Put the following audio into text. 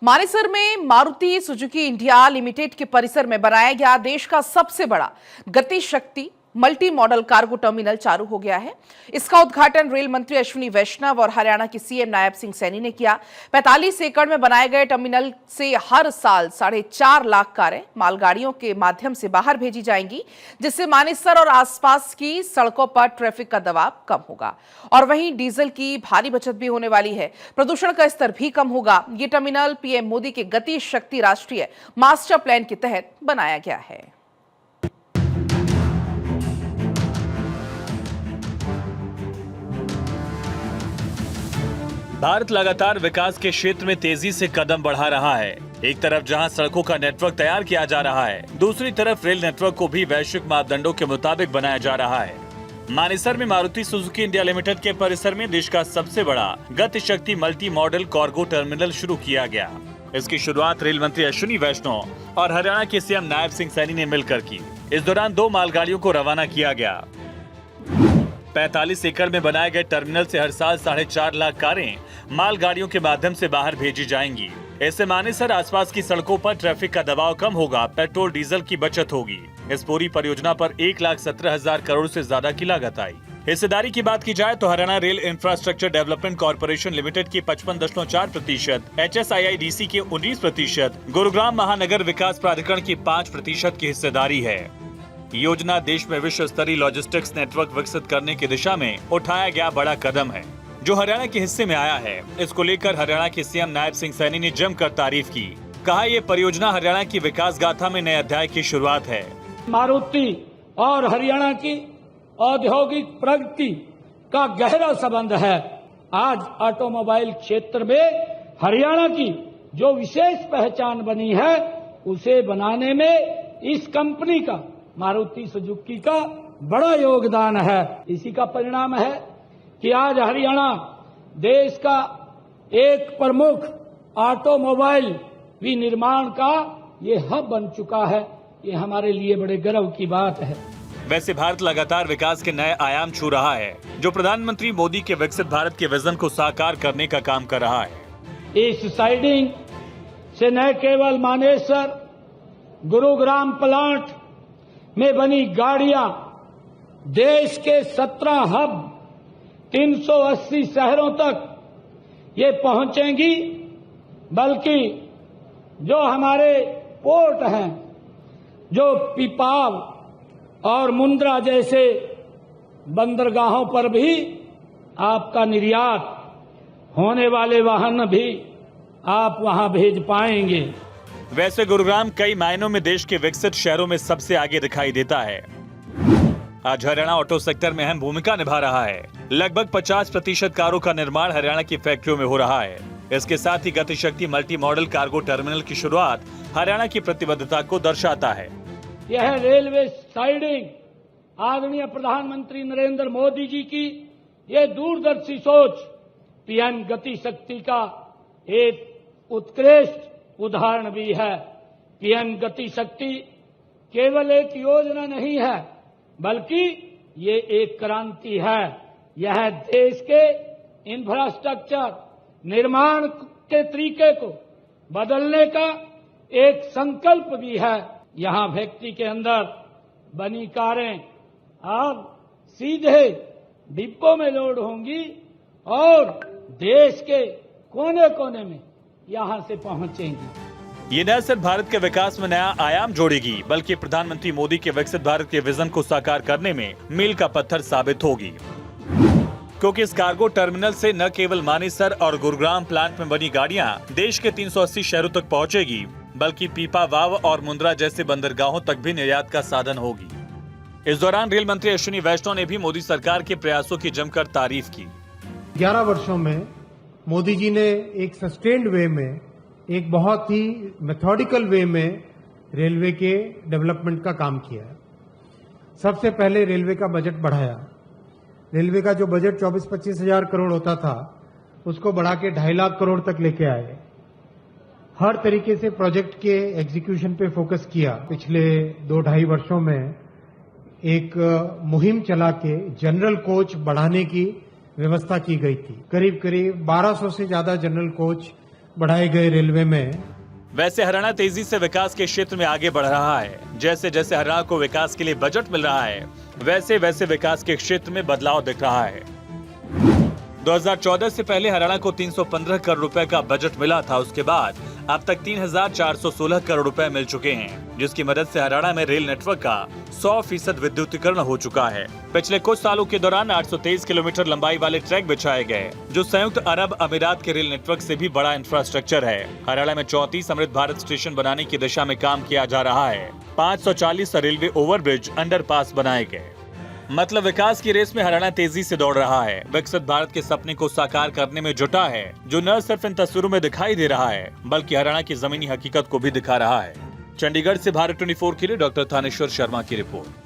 मानेसर में Maruti Suzuki India limited के परिसर में बनाया गया देश का सबसे बड़ा गति शक्ति मल्टी मॉडल कार्गो टर्मिनल चालू हो गया है। इसका उद्घाटन रेल मंत्री अश्विनी वैष्णव और हरियाणा के सीएम नायब सिंह सैनी ने किया। 45 एकड़ में बनाए गए टर्मिनल से हर साल 4.5 लाख कारें मालगाड़ियों के माध्यम से बाहर भेजी जाएंगी, जिससे मानेसर और आसपास की सड़कों पर ट्रैफिक का दबाव कम होगा और वहीं डीजल की भारी बचत भी होने वाली है। प्रदूषण का स्तर भी कम होगा। ये टर्मिनल पीएम मोदी के गति शक्ति राष्ट्रीय मास्टर प्लान के तहत बनाया गया है। भारत लगातार विकास के क्षेत्र में तेजी से कदम बढ़ा रहा है। एक तरफ जहां सड़कों का नेटवर्क तैयार किया जा रहा है, दूसरी तरफ रेल नेटवर्क को भी वैश्विक मापदंडों के मुताबिक बनाया जा रहा है। मानेसर में मारुति सुजुकी इंडिया लिमिटेड के परिसर में देश का सबसे बड़ा गति शक्ति मल्टी मॉडल कार्गो टर्मिनल शुरू किया गया। इसकी शुरुआत रेल मंत्री अश्विनी वैष्णव और हरियाणा के सीएम नायब सिंह सैनी ने मिलकर की। इस दौरान 2 मालगाड़ियों को रवाना किया गया। 45 एकड़ में बनाए गए टर्मिनल से हर साल 4.5 लाख कारें मालगाड़ियों के माध्यम से बाहर भेजी जाएंगी। इससे मानेसर आसपास की सड़कों पर ट्रैफिक का दबाव कम होगा, पेट्रोल डीजल की बचत होगी। इस पूरी परियोजना पर 1,17,000 करोड़ से ज्यादा की लागत आई। हिस्सेदारी की बात की जाए तो Haryana rail infrastructure development corporation limited की 55.4%, HSIIDC की 19%, गुरुग्राम महानगर विकास प्राधिकरण की 5% की हिस्सेदारी है। योजना देश में विश्व स्तरीय लॉजिस्टिक्स नेटवर्क विकसित करने की दिशा में उठाया गया बड़ा कदम है, जो हरियाणा के हिस्से में आया है। इसको लेकर हरियाणा के सीएम नायब सिंह सैनी ने जमकर तारीफ की। कहा ये परियोजना हरियाणा की विकास गाथा में नए अध्याय की शुरुआत है। मारुति और हरियाणा की औद्योगिक प्रगति का गहरा संबंध है। आज ऑटोमोबाइल क्षेत्र में हरियाणा की जो विशेष पहचान बनी है, उसे बनाने में इस कंपनी का, मारुति सुजुकी का बड़ा योगदान है। इसी का परिणाम है कि आज हरियाणा देश का एक प्रमुख ऑटोमोबाइल विनिर्माण का ये हब बन चुका है। ये हमारे लिए बड़े गर्व की बात है। वैसे भारत लगातार विकास के नए आयाम छू रहा है, जो प्रधानमंत्री मोदी के विकसित भारत के विजन को साकार करने का काम कर रहा है। इस साइडिंग से न केवल मानेसर गुरुग्राम प्लांट में बनी गाड़ियां देश के 17 हब 380 शहरों तक ये पहुंचेंगी, बल्कि जो हमारे पोर्ट हैं, जो पीपाल और मुंद्रा जैसे बंदरगाहों पर भी आपका निर्यात होने वाले वाहन भी आप वहां भेज पाएंगे। वैसे गुरुग्राम कई मायनों में देश के विकसित शहरों में सबसे आगे दिखाई देता है। आज हरियाणा ऑटो सेक्टर में अहम भूमिका निभा रहा है। लगभग 50% कारों का निर्माण हरियाणा की फैक्ट्रियों में हो रहा है। इसके साथ ही गति शक्ति मल्टी मॉडल कार्गो टर्मिनल की शुरुआत हरियाणा की प्रतिबद्धता को दर्शाता है। यह रेलवे साइडिंग आदरणीय प्रधानमंत्री नरेंद्र मोदी जी की ये दूरदर्शी सोच पीएम गति शक्ति का एक उत्कृष्ट उदाहरण भी है। पीएम गति शक्ति केवल एक योजना नहीं है, बल्कि ये एक क्रांति है। यह देश के इंफ्रास्ट्रक्चर निर्माण के तरीके को बदलने का एक संकल्प भी है। यहाँ फैक्ट्री के अंदर बनी कारें अब सीधे डिब्बों में लोड होंगी और देश के कोने कोने में यहाँ से पहुंचेंगी। ये न सिर्फ भारत के विकास में नया आयाम जोड़ेगी, बल्कि प्रधानमंत्री मोदी के विकसित भारत के विजन को साकार करने में मील का पत्थर साबित होगी। क्योंकि इस कार्गो टर्मिनल से न केवल मानेसर और गुरुग्राम प्लांट में बनी गाड़ियां देश के 380 शहरों तक पहुंचेगी, बल्कि पीपा वाव और मुंद्रा जैसे बंदरगाहों तक भी निर्यात का साधन होगी। इस दौरान रेल मंत्री अश्विनी वैष्णव ने भी मोदी सरकार के प्रयासों की जमकर तारीफ की। 11 वर्षों में मोदी जी ने एक सस्टेन्ड वे में, एक बहुत ही मेथोडिकल वे में रेलवे के डेवलपमेंट का काम किया। सबसे पहले रेलवे का बजट बढ़ाया। रेलवे का जो बजट 24-25 हजार करोड़ होता था, उसको बढ़ा के 2.5 लाख करोड़ तक लेके आए। हर तरीके से प्रोजेक्ट के एग्जीक्यूशन पे फोकस किया। पिछले 2-2.5 वर्षों में एक मुहिम चला के जनरल कोच बढ़ाने की व्यवस्था की गई थी। करीब करीब 1200 से ज्यादा जनरल कोच बढ़ाए गए रेलवे में वैसे हरियाणा तेजी से विकास के क्षेत्र में आगे बढ़ रहा है। जैसे जैसे हरियाणा को विकास के लिए बजट मिल रहा है, वैसे वैसे विकास के क्षेत्र में बदलाव दिख रहा है। 2014 से पहले हरियाणा को 315 करोड़ रुपए का बजट मिला था। उसके बाद अब तक 3,416 करोड़ रुपए मिल चुके हैं, जिसकी मदद से हरियाणा में रेल नेटवर्क का 100% विद्युतीकरण हो चुका है। पिछले कुछ सालों के दौरान 823 किलोमीटर लंबाई वाले ट्रैक बिछाए गए, जो संयुक्त अरब अमीरात के रेल नेटवर्क से भी बड़ा इंफ्रास्ट्रक्चर है। हरियाणा में 34 अमृत भारत स्टेशन बनाने की दिशा में काम किया जा रहा है। 540 रेलवे ओवरब्रिज, अंडरपास बनाए गए। मतलब विकास की रेस में हरियाणा तेजी से दौड़ रहा है, विकसित भारत के सपने को साकार करने में जुटा है, जो न सिर्फ इन तस्वीरों में दिखाई दे रहा है, बल्कि हरियाणा की जमीनी हकीकत को भी दिखा रहा है। चंडीगढ़ से भारत 24 के लिए डॉक्टर थानेश्वर शर्मा की रिपोर्ट।